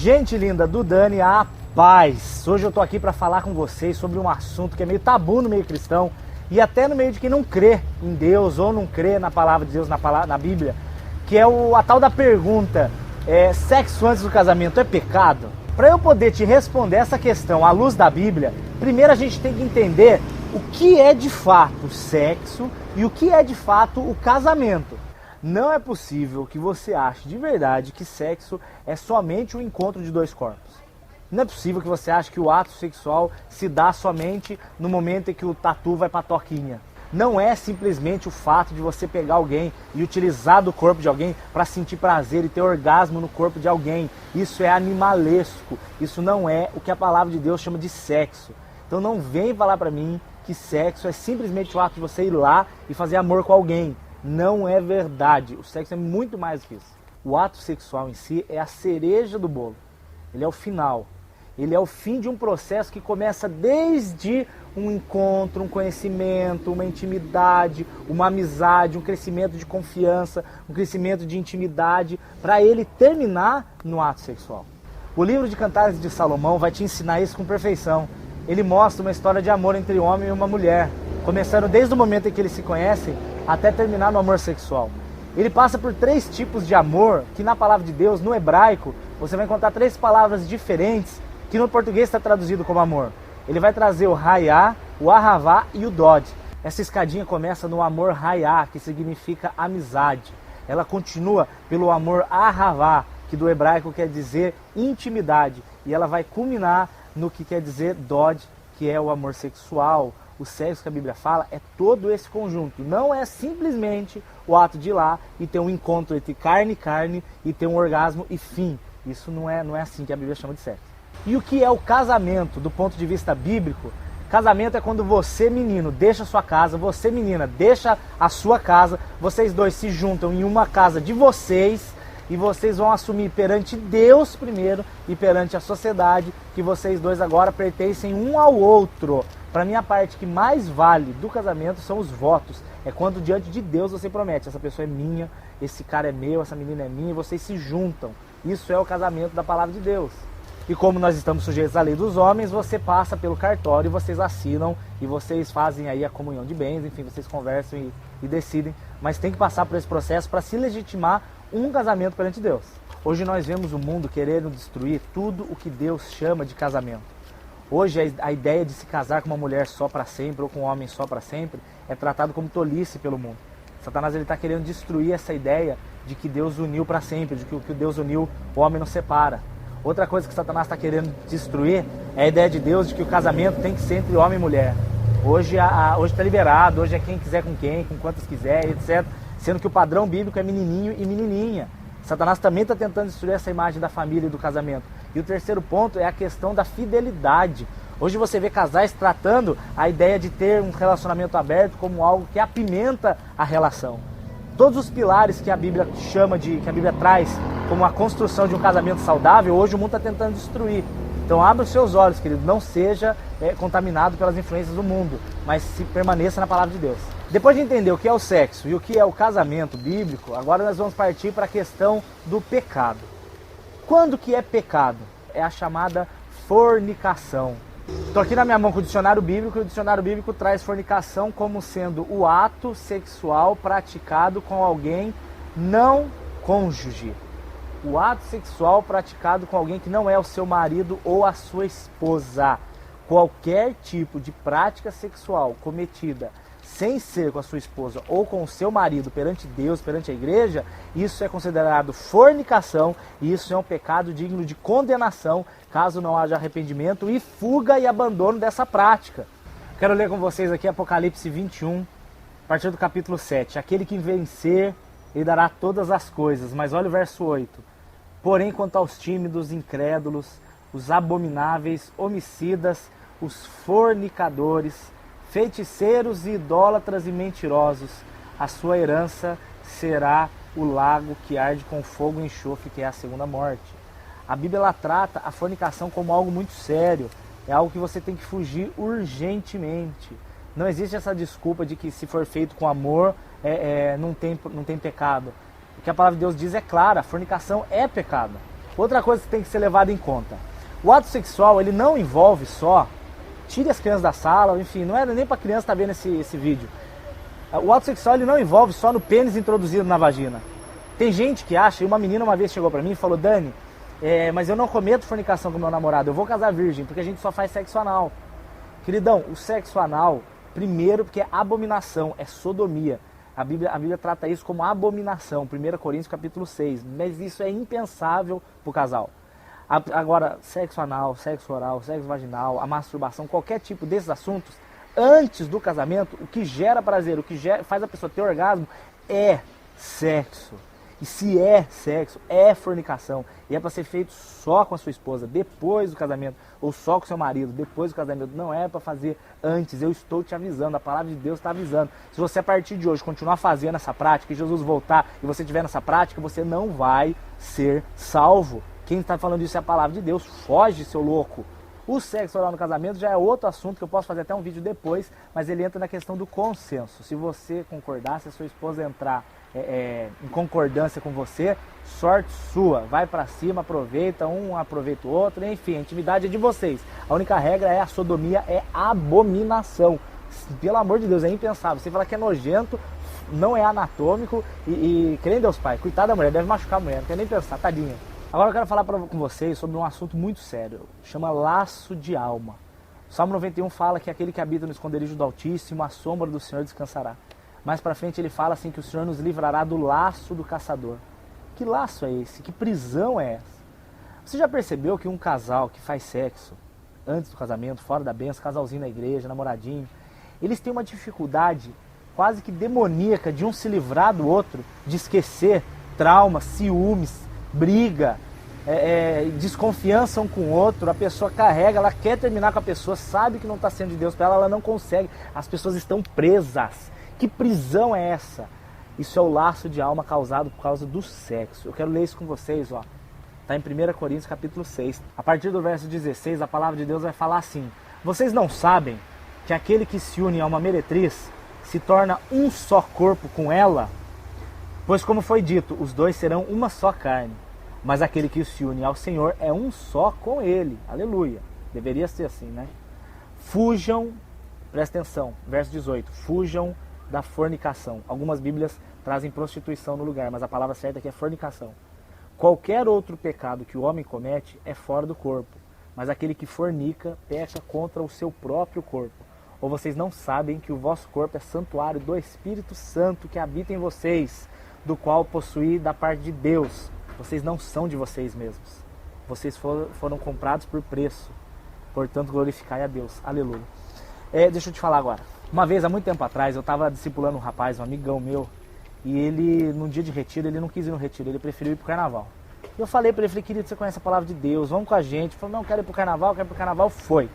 Gente linda do Dani, a paz! Hoje eu tô aqui para falar com vocês sobre um assunto que é meio tabu no meio cristão e até no meio de quem não crê em Deus ou não crê na palavra de Deus, na Bíblia, que é a tal da pergunta, sexo antes do casamento é pecado? Para eu poder te responder essa questão à luz da Bíblia, primeiro a gente tem que entender o que é de fato o sexo e o que é de fato o casamento. Não é possível que você ache de verdade que sexo é somente o encontro de dois corpos. Não é possível que você ache que o ato sexual se dá somente no momento em que o tatu vai para a toquinha. Não é simplesmente o fato de você pegar alguém e utilizar do corpo de alguém para sentir prazer e ter orgasmo no corpo de alguém. Isso é animalesco. Isso não é o que a palavra de Deus chama de sexo. Então não vem falar para mim que sexo é simplesmente o ato de você ir lá e fazer amor com alguém. Não é verdade. O sexo é muito mais que isso. O ato sexual em si é a cereja do bolo. Ele é o final. Ele é o fim de um processo que começa desde um encontro, um conhecimento, uma intimidade, uma amizade, um crescimento de confiança, um crescimento de intimidade, para ele terminar no ato sexual. O livro de Cantares de Salomão vai te ensinar isso com perfeição. Ele mostra uma história de amor entre um homem e uma mulher, começando desde o momento em que eles se conhecem até terminar no amor sexual. Ele passa por 3 tipos de amor, que na palavra de Deus, no hebraico, você vai encontrar 3 palavras diferentes, que no português está traduzido como amor. Ele vai trazer o raiá, o ahavá e o dod. Essa escadinha começa no amor raiá, que significa amizade. Ela continua pelo amor ahavá, que do hebraico quer dizer intimidade. E ela vai culminar no que quer dizer dod, que é o amor sexual. O sexo que a Bíblia fala é todo esse conjunto. Não é simplesmente o ato de ir lá e ter um encontro entre carne e carne e ter um orgasmo e fim. Isso não é assim que a Bíblia chama de sexo. E o que é o casamento do ponto de vista bíblico? Casamento é quando você, menino, deixa a sua casa, você, menina, deixa a sua casa, vocês dois se juntam em uma casa de vocês e vocês vão assumir perante Deus primeiro e perante a sociedade que vocês dois agora pertencem um ao outro. Para mim, a parte que mais vale do casamento são os votos. É quando diante de Deus você promete, essa pessoa é minha, esse cara é meu, essa menina é minha, e vocês se juntam. Isso é o casamento da palavra de Deus. E como nós estamos sujeitos à lei dos homens, você passa pelo cartório, vocês assinam e vocês fazem aí a comunhão de bens, enfim, vocês conversam e decidem. Mas tem que passar por esse processo para se legitimar um casamento perante Deus. Hoje nós vemos o mundo querendo destruir tudo o que Deus chama de casamento. Hoje a ideia de se casar com uma mulher só para sempre ou com um homem só para sempre é tratado como tolice pelo mundo. Satanás está querendo destruir essa ideia de que Deus uniu para sempre, de que o que Deus uniu o homem não separa. Outra coisa que Satanás está querendo destruir é a ideia de Deus de que o casamento tem que ser entre homem e mulher. Hoje está liberado, hoje é quem quiser com quem, com quantos quiser, etc. Sendo que o padrão bíblico é menininho e menininha. Satanás também está tentando destruir essa imagem da família e do casamento. E o terceiro ponto é a questão da fidelidade. Hoje você vê casais tratando a ideia de ter um relacionamento aberto como algo que apimenta a relação. Todos os pilares que a Bíblia que a Bíblia traz como a construção de um casamento saudável, hoje o mundo está tentando destruir. Então abra os seus olhos, querido, não seja contaminado pelas influências do mundo, mas se permaneça na palavra de Deus. Depois de entender o que é o sexo e o que é o casamento bíblico, agora nós vamos partir para a questão do pecado. Quando que é pecado? É a chamada fornicação. Estou aqui na minha mão com o dicionário bíblico, e o dicionário bíblico traz fornicação como sendo o ato sexual praticado com alguém não cônjuge. O ato sexual praticado com alguém que não é o seu marido ou a sua esposa. Qualquer tipo de prática sexual cometida sem ser com a sua esposa ou com o seu marido perante Deus, perante a igreja, isso é considerado fornicação e isso é um pecado digno de condenação, caso não haja arrependimento e fuga e abandono dessa prática. Quero ler com vocês aqui Apocalipse 21, a partir do capítulo 7. Aquele que vencer, ele dará todas as coisas. Mas olha o verso 8. Porém, quanto aos tímidos, incrédulos, os abomináveis, homicidas, os fornicadores, feiticeiros e idólatras e mentirosos, a sua herança será o lago que arde com fogo e enxofre, que é a segunda morte. A Bíblia ela trata a fornicação como algo muito sério, é algo que você tem que fugir urgentemente. Não existe essa desculpa de que se for feito com amor, não tem pecado. O que a palavra de Deus diz é clara, a fornicação é pecado. Outra coisa que tem que ser levada em conta. O ato sexual, ele não envolve só... Tire as crianças da sala, enfim, não era nem para criança estar vendo esse vídeo. O ato sexual, ele não envolve só no pênis introduzido na vagina. Tem gente que acha, e uma menina uma vez chegou para mim e falou, Dani, mas eu não cometo fornicação com meu namorado, eu vou casar virgem, porque a gente só faz sexo anal. Queridão, o sexo anal, primeiro porque é abominação, é sodomia. A Bíblia trata isso como abominação, 1 Coríntios capítulo 6, mas isso é impensável para o casal. Agora, sexo anal, sexo oral, sexo vaginal, a masturbação, qualquer tipo desses assuntos, antes do casamento, o que gera prazer, o que faz a pessoa ter orgasmo é sexo. E se é sexo, é fornicação. E é para ser feito só com a sua esposa, depois do casamento, ou só com o seu marido, depois do casamento. Não é para fazer antes, eu estou te avisando, a palavra de Deus está avisando. Se você a partir de hoje continuar fazendo essa prática, e Jesus voltar e você estiver nessa prática, você não vai ser salvo. Quem está falando isso é a palavra de Deus. Foge, seu louco. O sexo oral no casamento já é outro assunto que eu posso fazer até um vídeo depois, mas ele entra na questão do consenso. Se você concordar, se a sua esposa entrar em concordância com você, sorte sua. Vai pra cima, aproveita aproveita o outro, enfim, a intimidade é de vocês. A única regra é a sodomia, é abominação. Pelo amor de Deus, é impensável. Você fala que é nojento, não é anatômico e crê em Deus Pai. Coitada da mulher, deve machucar a mulher, não quer nem pensar, tadinha. Agora eu quero falar com vocês sobre um assunto muito sério, chama laço de alma. O Salmo 91 fala que aquele que habita no esconderijo do Altíssimo, a sombra do Senhor descansará. Mais pra frente ele fala assim que o Senhor nos livrará do laço do caçador. Que laço é esse? Que prisão é essa? Você já percebeu que um casal que faz sexo antes do casamento, fora da bênção, casalzinho na igreja, namoradinho, eles têm uma dificuldade quase que demoníaca de um se livrar do outro, de esquecer traumas, ciúmes, briga, desconfiança um com o outro, a pessoa carrega, ela quer terminar com a pessoa, sabe que não está sendo de Deus para ela, ela não consegue, as pessoas estão presas. Que prisão é essa? Isso é o laço de alma causado por causa do sexo. Eu quero ler isso com vocês, ó. Está em 1 Coríntios capítulo 6. A partir do verso 16, a palavra de Deus vai falar assim: vocês não sabem que aquele que se une a uma meretriz se torna um só corpo com ela? Pois como foi dito, os dois serão uma só carne. Mas aquele que se une ao Senhor é um só com Ele. Aleluia. Deveria ser assim, né? Fujam, presta atenção, verso 18. Fujam da fornicação. Algumas Bíblias trazem prostituição no lugar, mas a palavra certa aqui é fornicação. Qualquer outro pecado que o homem comete é fora do corpo, mas aquele que fornica peca contra o seu próprio corpo. Ou vocês não sabem que o vosso corpo é santuário do Espírito Santo que habita em vocês, do qual possuí da parte de Deus. Vocês não são de vocês mesmos. Vocês foram comprados por preço. Portanto, glorificai a Deus. Aleluia. Deixa eu te falar agora. Uma vez, há muito tempo atrás, eu estava discipulando um rapaz, um amigão meu, e ele, num dia de retiro, ele não quis ir no retiro, ele preferiu ir pro carnaval. E eu falei para ele, querido, você conhece a palavra de Deus, vamos com a gente. Ele falou, não, quero ir pro carnaval, foi.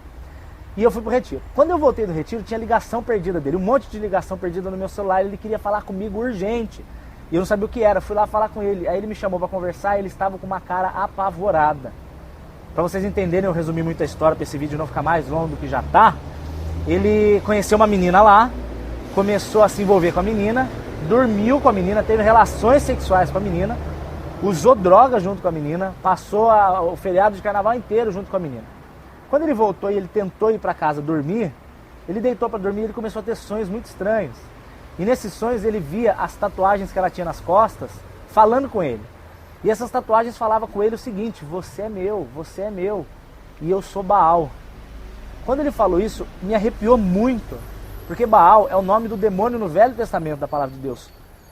E eu fui pro retiro. Quando eu voltei do retiro, tinha ligação perdida dele, um monte de ligação perdida no meu celular, ele queria falar comigo urgente. E eu não sabia o que era, fui lá falar com ele. Aí ele me chamou para conversar e ele estava com uma cara apavorada. Para vocês entenderem, eu resumi muito a história para esse vídeo não ficar mais longo do que já tá. Ele conheceu uma menina lá, começou a se envolver com a menina, dormiu com a menina, teve relações sexuais com a menina, usou droga junto com a menina, passou o feriado de carnaval inteiro junto com a menina. Quando ele voltou e ele tentou ir para casa dormir, ele deitou para dormir e ele começou a ter sonhos muito estranhos. E nesses sonhos ele via as tatuagens que ela tinha nas costas, falando com ele. E essas tatuagens falavam com ele o seguinte: você é meu, e eu sou Baal. Quando ele falou isso, me arrepiou muito, porque Baal é o nome do demônio no Velho Testamento da palavra de Deus.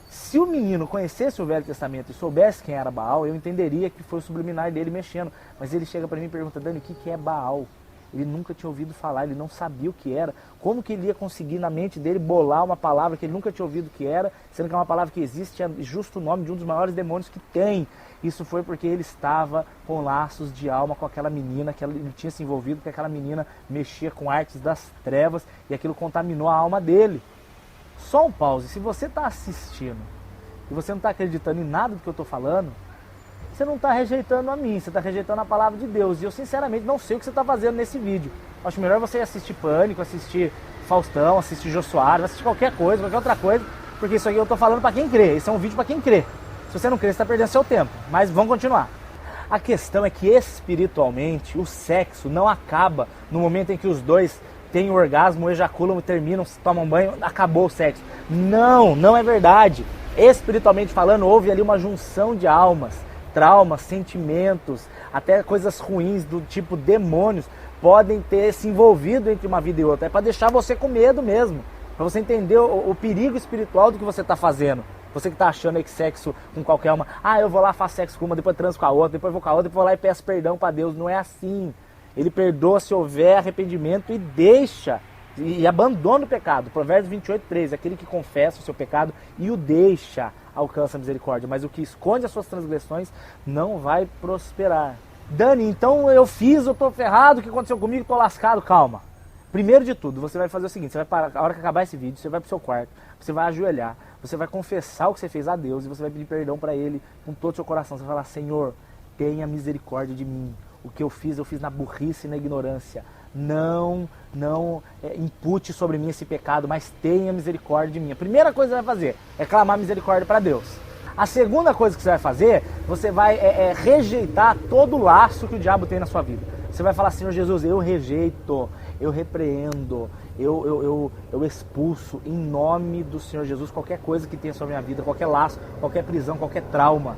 Se o menino conhecesse o Velho Testamento e soubesse quem era Baal, eu entenderia que foi o subliminar dele mexendo. Mas ele chega para mim e pergunta, Dani, o que é Baal? Ele nunca tinha ouvido falar, ele não sabia o que era. Como que ele ia conseguir na mente dele bolar uma palavra que ele nunca tinha ouvido o que era, sendo que é uma palavra que existe, é justo o nome de um dos maiores demônios que tem. Isso foi porque ele estava com laços de alma com aquela menina, que ele tinha se envolvido, porque aquela menina mexia com artes das trevas e aquilo contaminou a alma dele. Só um pause, se você está assistindo e você não está acreditando em nada do que eu estou falando, você não está rejeitando a mim, você está rejeitando a palavra de Deus. E eu sinceramente não sei o que você está fazendo nesse vídeo. Acho melhor você assistir Pânico, assistir Faustão, assistir Jô Soares, assistir qualquer coisa, qualquer outra coisa, porque isso aqui eu estou falando para quem crê, esse é um vídeo para quem crê. Se você não crê, você está perdendo seu tempo, mas vamos continuar. A questão é que espiritualmente o sexo não acaba no momento em que os dois têm o orgasmo, ejaculam, terminam, tomam banho, acabou o sexo. Não, não é verdade. Espiritualmente falando, houve ali uma junção de almas, traumas, sentimentos, até coisas ruins do tipo demônios podem ter se envolvido entre uma vida e outra. É para deixar você com medo mesmo, para você entender o perigo espiritual do que você está fazendo. Você que está achando aí que sexo com qualquer uma, eu vou lá, faço sexo com uma, depois transo com a outra, depois vou com a outra, depois vou lá e peço perdão para Deus. Não é assim. Ele perdoa se houver arrependimento e deixa, e abandona o pecado. Provérbios 28:3, aquele que confessa o seu pecado e o deixa, alcança a misericórdia. Mas o que esconde as suas transgressões não vai prosperar. Dani, então eu tô ferrado, o que aconteceu comigo? Tô lascado. Calma. Primeiro de tudo, você vai fazer o seguinte, você vai parar, a hora que acabar esse vídeo, você vai pro seu quarto, você vai ajoelhar, você vai confessar o que você fez a Deus e você vai pedir perdão para Ele com todo o seu coração. Você vai falar, Senhor, tenha misericórdia de mim. O que eu fiz na burrice e na ignorância. Não impute sobre mim esse pecado, mas tenha misericórdia de mim. A primeira coisa que você vai fazer é clamar misericórdia para Deus. A segunda coisa que você vai fazer, você vai rejeitar todo o laço que o diabo tem na sua vida. Você vai falar, Senhor Jesus, eu rejeito, eu repreendo, eu expulso em nome do Senhor Jesus qualquer coisa que tenha sobre a minha vida, qualquer laço, qualquer prisão, qualquer trauma.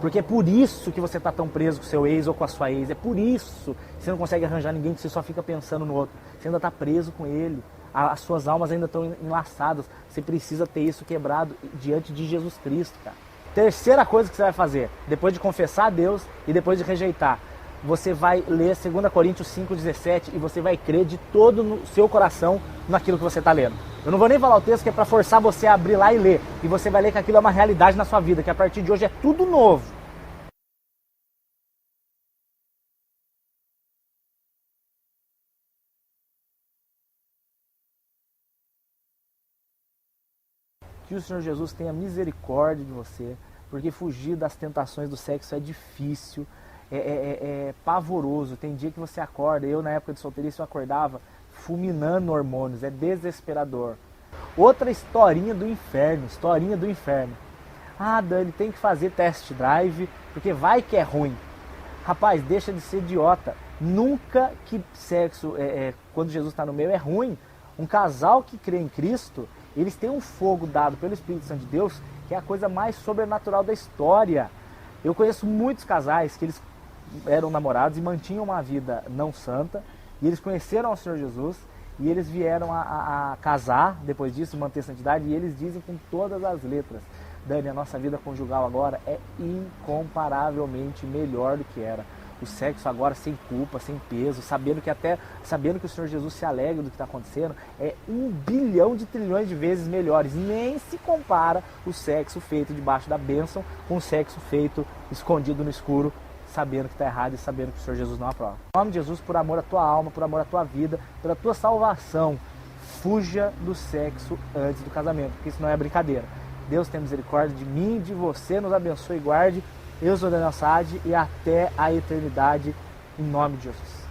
Porque é por isso que você está tão preso com o seu ex ou com a sua ex. É por isso que você não consegue arranjar ninguém, que você só fica pensando no outro. Você ainda está preso com ele. As suas almas ainda estão enlaçadas. Você precisa ter isso quebrado diante de Jesus Cristo, cara. Terceira coisa que você vai fazer, depois de confessar a Deus e depois de rejeitar, você vai ler 2 Coríntios 5:17 e você vai crer de todo o seu coração naquilo que você está lendo. Eu não vou nem falar o texto que é para forçar você a abrir lá e ler. E você vai ler que aquilo é uma realidade na sua vida, que a partir de hoje é tudo novo. Que o Senhor Jesus tenha misericórdia de você, porque fugir das tentações do sexo é difícil, é pavoroso. Tem dia que você acorda, eu na época de solteirice eu acordava fulminando hormônios, é desesperador. Outra historinha do inferno. Dani, tem que fazer test drive, porque vai que é ruim. Rapaz, deixa de ser idiota. Nunca que sexo, quando Jesus está no meio, é ruim. Um casal que crê em Cristo, eles têm um fogo dado pelo Espírito Santo de Deus, que é a coisa mais sobrenatural da história. Eu conheço muitos casais que eles eram namorados e mantinham uma vida não santa, e eles conheceram o Senhor Jesus, e eles vieram a casar, depois disso, manter santidade, e eles dizem com todas as letras, Dani, a nossa vida conjugal agora é incomparavelmente melhor do que era. O sexo agora sem culpa, sem peso, sabendo que o Senhor Jesus se alegra do que está acontecendo, é 1 bilhão de trilhões de vezes melhores. Nem se compara o sexo feito debaixo da bênção com o sexo feito escondido no escuro, sabendo que está errado e sabendo que o Senhor Jesus não aprova. Em nome de Jesus, por amor à tua alma, por amor à tua vida, pela tua salvação, fuja do sexo antes do casamento, porque isso não é brincadeira. Deus tem misericórdia de mim, de você, nos abençoe e guarde. Eu sou Daniel Saad e até a eternidade, em nome de Jesus.